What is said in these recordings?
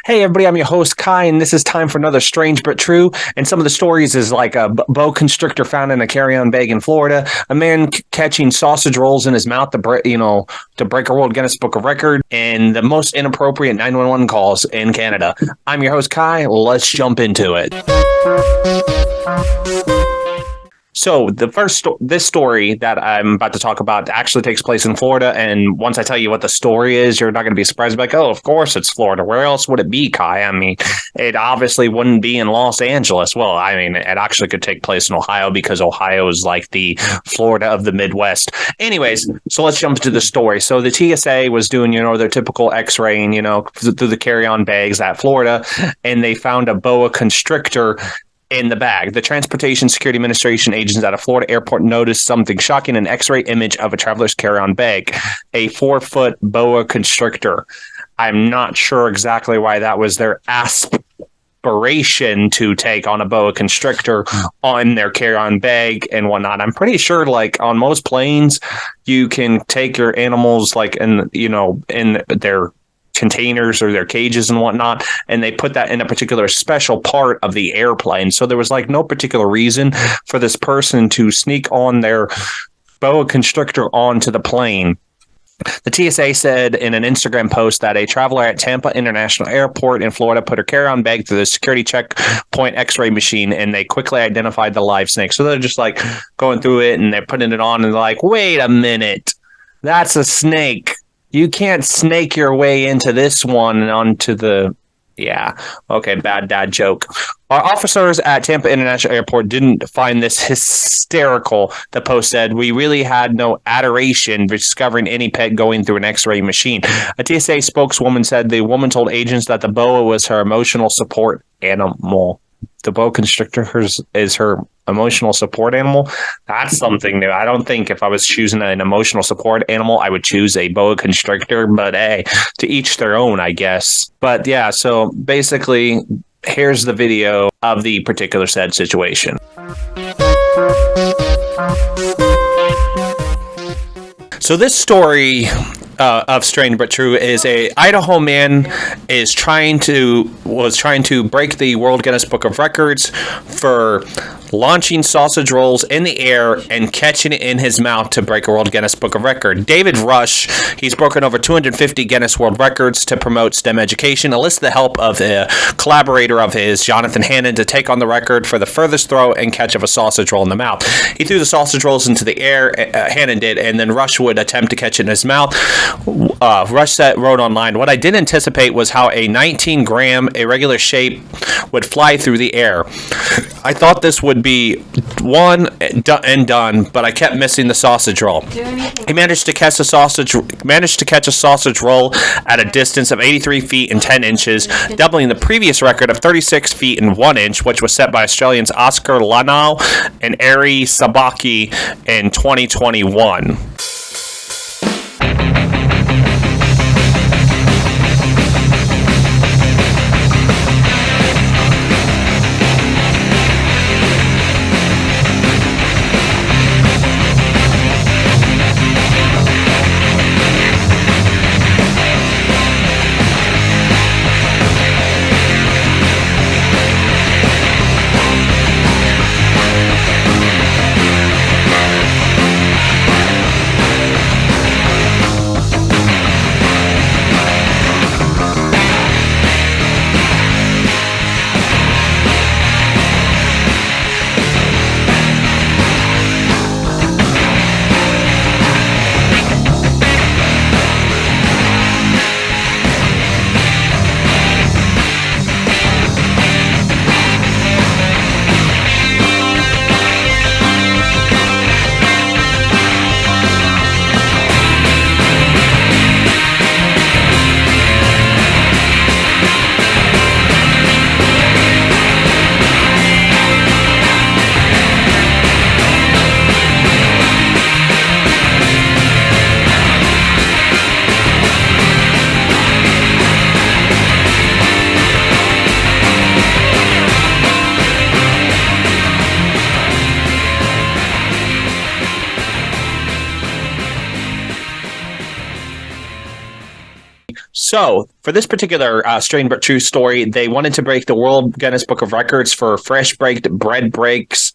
Hey everybody, I'm your host Kai, and this is time for another strange but true. And some of the stories is like a boa constrictor found in a carry-on bag in Florida, a man catching sausage rolls in his mouth to break a World Guinness Book of Record, and the most inappropriate 911 calls in Canada. I'm your host Kai. Let's jump into it. So this story that I'm about to talk about actually takes place in Florida, and once I tell you what the story is, you're not going to be surprised. Like, oh, of course it's Florida. Where else would it be, Kai? I mean, it obviously wouldn't be in Los Angeles. Well, I mean, it actually could take place in Ohio because Ohio is like the Florida of the Midwest. Anyways, so let's jump into the story. So the TSA was doing, their typical X-raying, through the carry-on bags at Florida, and they found a boa constrictor in the bag. The Transportation Security Administration agents at a Florida airport noticed something shocking: an X-ray image of a traveler's carry-on bag, a 4-foot boa constrictor. I'm not sure exactly why that was their aspiration to take on a boa constrictor on their carry-on bag and whatnot. I'm pretty sure, like on most planes, you can take your animals like in their containers or their cages and whatnot, and they put that in a particular special part of the airplane. So there was like no particular reason for this person to sneak on their boa constrictor onto the plane. The TSA said in an Instagram post that a traveler at Tampa International Airport in Florida put her carry-on bag through the security checkpoint X-ray machine, and they quickly identified the live snake. So they're just like going through it and they're putting it on, and they're like, wait a minute, that's a snake. You can't snake your way into this one and onto the... Yeah. Okay, bad dad joke. Our officers at Tampa International Airport didn't find this hysterical, the post said. We really had no adoration for discovering any pet going through an X-ray machine. A TSA spokeswoman said the woman told agents that the boa was her emotional support animal. The boa constrictor is her emotional support animal. That's something new. I don't think if I was choosing an emotional support animal, I would choose a boa constrictor, but hey, to each their own, I guess. But yeah, so basically, here's the video of the particular said situation. So this story of Strange but True is a Idaho man was trying to break the World Guinness Book of Records for launching sausage rolls in the air and catching it in his mouth to break a World Guinness Book of Record. David Rush, he's broken over 250 Guinness World Records to promote STEM education, enlisted the help of a collaborator of his, Jonathan Hannon, to take on the record for the furthest throw and catch of a sausage roll in the mouth. He threw the sausage rolls into the air, Hannon did, and then Rush would attempt to catch it in his mouth. Rush wrote online, "What I didn't anticipate was how a 19-gram irregular shape would fly through the air. I thought this would be one and done, but I kept missing the sausage roll." He managed to catch a sausage roll at a distance of 83 feet and 10 inches, doubling the previous record of 36 feet and 1 inch, which was set by Australians Oscar Lanau and Ari Sabaki in 2021. So, for this particular strange but true story, they wanted to break the World Guinness Book of Records for fresh baked bread breaks,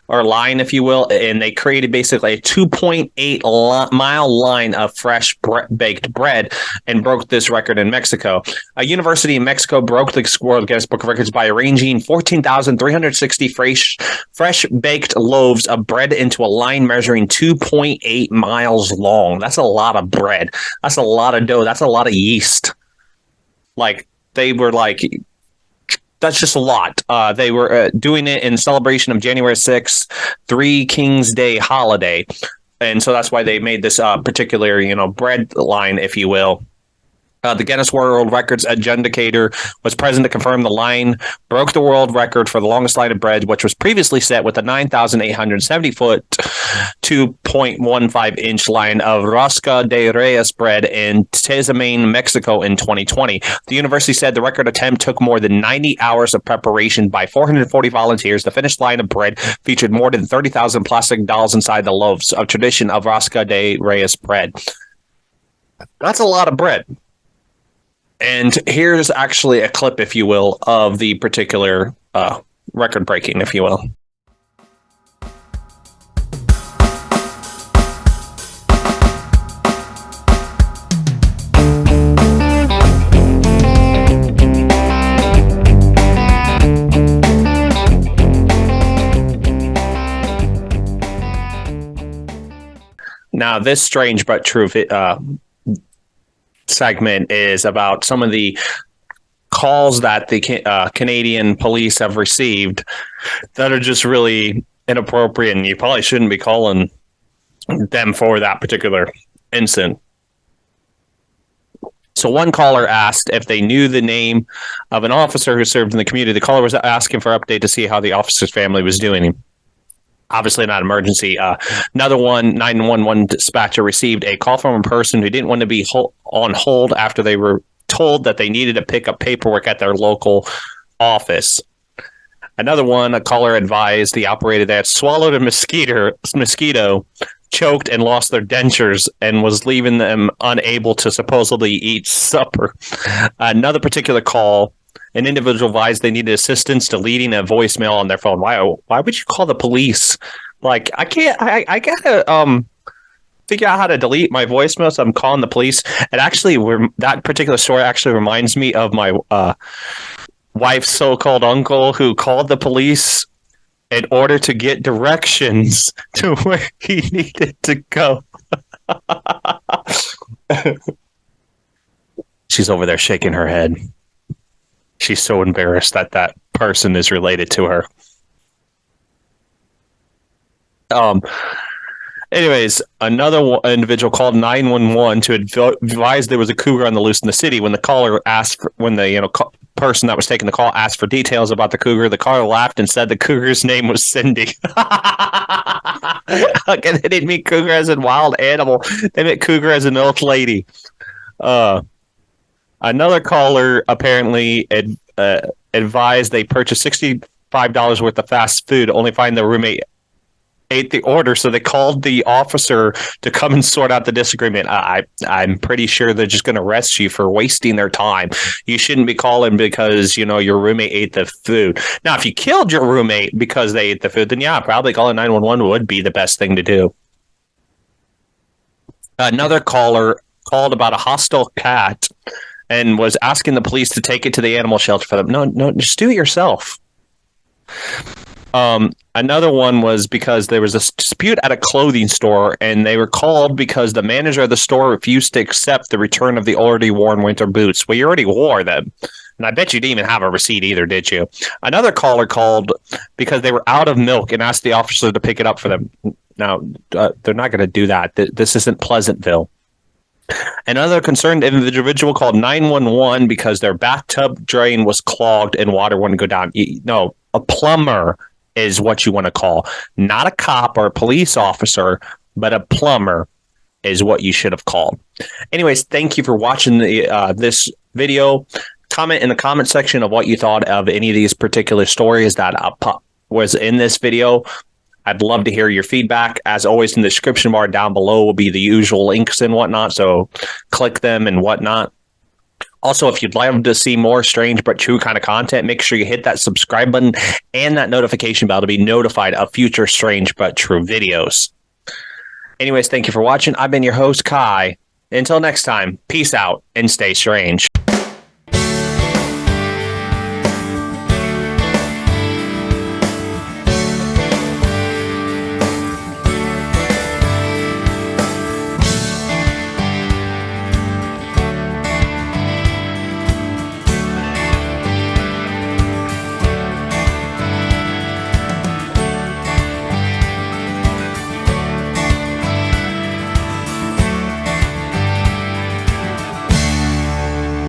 or line, if you will, and they created basically a 2.8-mile line of fresh baked bread and broke this record in Mexico. A university in Mexico broke the World Guinness Book of Records by arranging 14,360 fresh baked loaves of bread into a line measuring 2.8 miles long. That's a lot of bread. That's a lot of dough. That's a lot of yeast. Like, they were like... That's just a lot. They were doing it in celebration of January 6th, Three Kings Day holiday. And so that's why they made this particular, bread line, if you will. The Guinness World Records adjudicator was present to confirm the line broke the world record for the longest line of bread, which was previously set with a 9,870-foot, 2.15-inch line of Rosca de Reyes bread in Tezamane, Mexico in 2020. The university said the record attempt took more than 90 hours of preparation by 440 volunteers. The finished line of bread featured more than 30,000 plastic dolls inside the loaves, a tradition of Rosca de Reyes bread. That's a lot of bread. And here's actually a clip, if you will, of the particular record breaking, if you will. Now, this strange but true segment is about some of the calls that the Canadian police have received that are just really inappropriate, and you probably shouldn't be calling them for that particular incident. So one caller asked if they knew the name of an officer who served in the community. The caller was asking for an update to see how the officer's family was doing. Obviously not emergency. Another 911 dispatcher received a call from a person who didn't want to be on hold after they were told that they needed to pick up paperwork at their local office. Another one, a caller advised the operator that swallowed a mosquito, choked and lost their dentures, and was leaving them unable to supposedly eat supper. Another particular call, an individual advised they needed assistance deleting a voicemail on their phone. Why would you call the police? Like, I gotta figure out how to delete my voicemail, so I'm calling the police. And actually, that particular story actually reminds me of my wife's so-called uncle who called the police in order to get directions to where he needed to go. She's over there shaking her head. She's so embarrassed that that person is related to her. Anyways, another individual called 911 to advise there was a cougar on the loose in the city. When the caller asked, person that was taking the call asked for details about the cougar, the caller laughed and said the cougar's name was Cindy. Okay, they didn't mean cougar as a wild animal. They meant cougar as an old lady. Another caller apparently advised they purchased $65 worth of fast food, only find their roommate ate the order, so they called the officer to come and sort out the disagreement. I'm pretty sure they're just going to arrest you for wasting their time. You shouldn't be calling because, your roommate ate the food. Now, if you killed your roommate because they ate the food, then yeah, probably calling 911 would be the best thing to do. Another caller called about a hostile cat and was asking the police to take it to the animal shelter for them. No, just do it yourself. Another one was because there was a dispute at a clothing store, and they were called because the manager of the store refused to accept the return of the already worn winter boots. Well, you already wore them, and I bet you didn't even have a receipt either, did you? Another caller called because they were out of milk and asked the officer to pick it up for them. Now, they're not going to do that. This isn't Pleasantville. Another concerned individual called 911 because their bathtub drain was clogged and water wouldn't go down. No, a plumber is what you want to call. Not a cop or a police officer, but a plumber is what you should have called. Anyways, thank you for watching this video. Comment in the comment section of what you thought of any of these particular stories that was in this video. I'd love to hear your feedback. As always, in the description bar down below will be the usual links and whatnot, so click them and whatnot. Also, if you'd love to see more strange but true kind of content, make sure you hit that subscribe button and that notification bell to be notified of future strange but true videos. Anyways, thank you for watching. I've been your host, Kai. Until next time, peace out and stay strange.